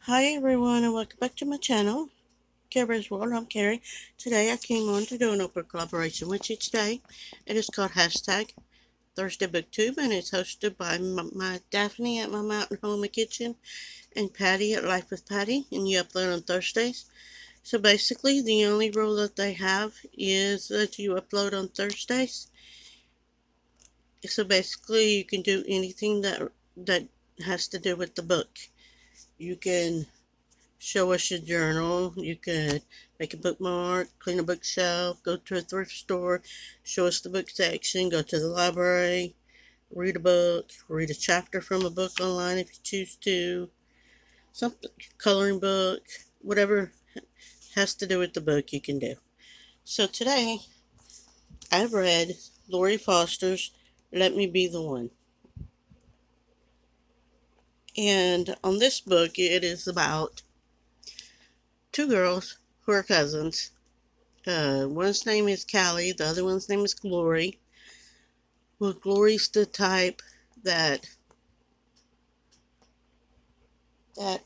Hi everyone and welcome back to my channel, Carrie's World. I'm Carrie. Today I came on to do an open collaboration with you today. It is called Hashtag Thursday Booktube and it's hosted by my Daphne at my mountain home and kitchen and Patty at Life with Patty, and you upload on Thursdays. So basically the only rule that they have is that you upload on Thursdays. So basically you can do anything that has to do with the book. You can show us your journal. You could make a bookmark, clean a bookshelf, go to a thrift store, show us the book section, go to the library, read a book, read a chapter from a book online if you choose to, something, coloring book, whatever has to do with the book you can do. So today I've read Lori Foster's Let Me Be the One. And on this book it is about two girls who are cousins. One's name is Callie, the other one's name is Glory. Well, Glory's the type that that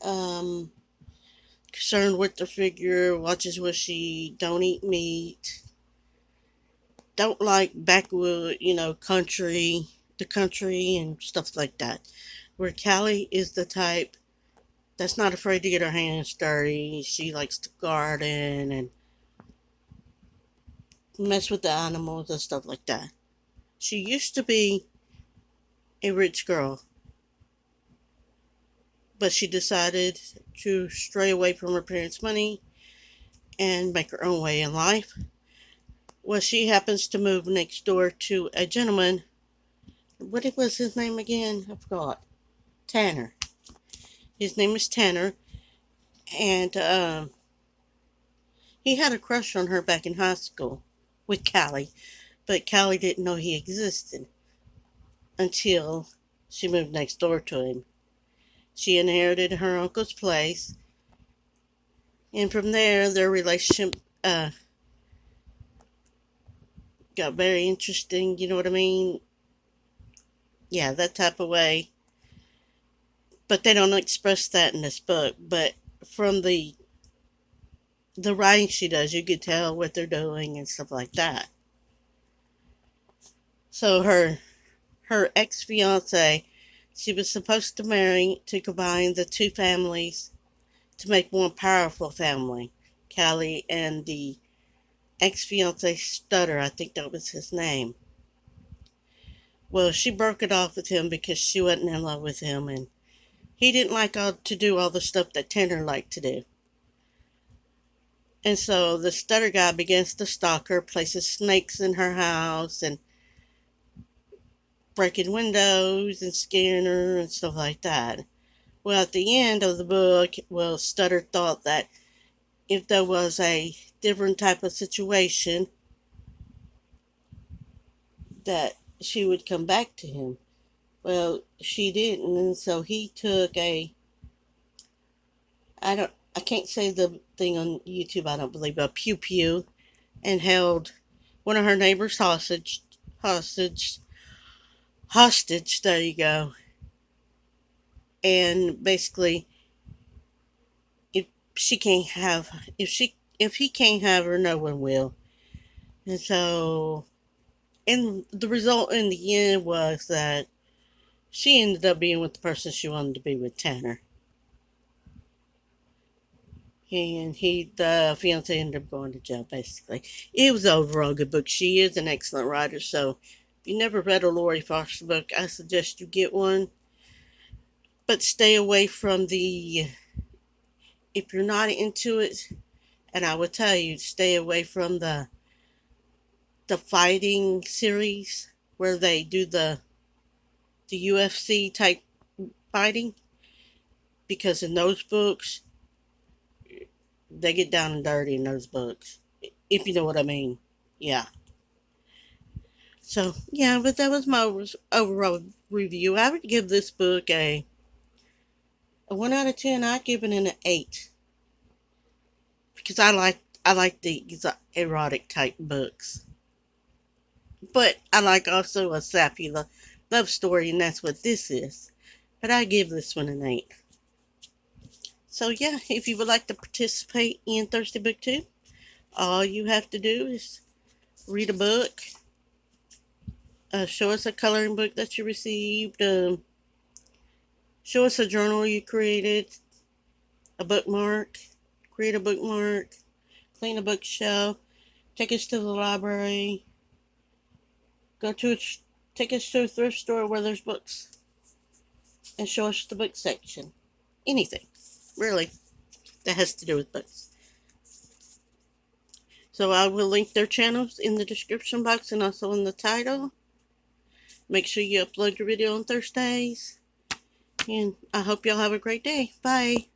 concerned with the figure, watches what she eat, don't eat meat, don't like backwood, the country and stuff like that. Where Callie is the type that's not afraid to get her hands dirty. She likes to garden and mess with the animals and stuff like that. She used to be a rich girl, but she decided to stray away from her parents' money and make her own way in life. Well, she happens to move next door to a gentleman. What was his name again? I forgot. Tanner. His name is Tanner, and he had a crush on her back in high school with Callie, but Callie didn't know he existed until she moved next door to him. She inherited her uncle's place, and from there, their relationship got very interesting. You know what I mean? Yeah, that type of way. But they don't express that in this book. But from the writing she does, you could tell what they're doing and stuff like that. So her ex fiance, she was supposed to marry to combine the two families to make one powerful family. Callie and the ex fiance Stutter, I think that was his name. Well, she broke it off with him because she wasn't in love with him, and he didn't like to do all the stuff that Tanner liked to do. And so the Stutter guy begins to stalk her, places snakes in her house, and breaking windows and scaring her and stuff like that. Well, at the end of the book, Stutter thought that if there was a different type of situation, that she would come back to him. Well, she didn't, and so he took I can't say the thing on YouTube, I don't believe, a pew pew, and held one of her neighbors hostage, hostage, there you go. And basically, if she can't have, if he can't have her, no one will. And so, and the result in the end was that she ended up being with the person she wanted to be with, Tanner. And the fiance ended up going to jail, basically. It was overall a good book. She is an excellent writer, so if you never read a Lori Foster book, I suggest you get one. But stay away from if you're not into it, and I would tell you, stay away from the fighting series where they do the UFC type fighting, because in those books, they get down and dirty in those books, if you know what I mean. Yeah. So, yeah, but that was my overall review. I would give this book a 1 out of 10. I'd give it an 8 because I like the erotic type books. But I like also a sappy love story, and that's what this is. But I give this one an 8. So yeah, if you would like to participate in Thursday BookTube, all you have to do is read a book, show us a coloring book that you received, show us a journal you created, a bookmark, create a bookmark, clean a bookshelf, take us to the library, go to take us to a thrift store where there's books, and show us the book section. Anything, really, that has to do with books. So I will link their channels in the description box and also in the title. Make sure you upload your video on Thursdays. And I hope y'all have a great day. Bye.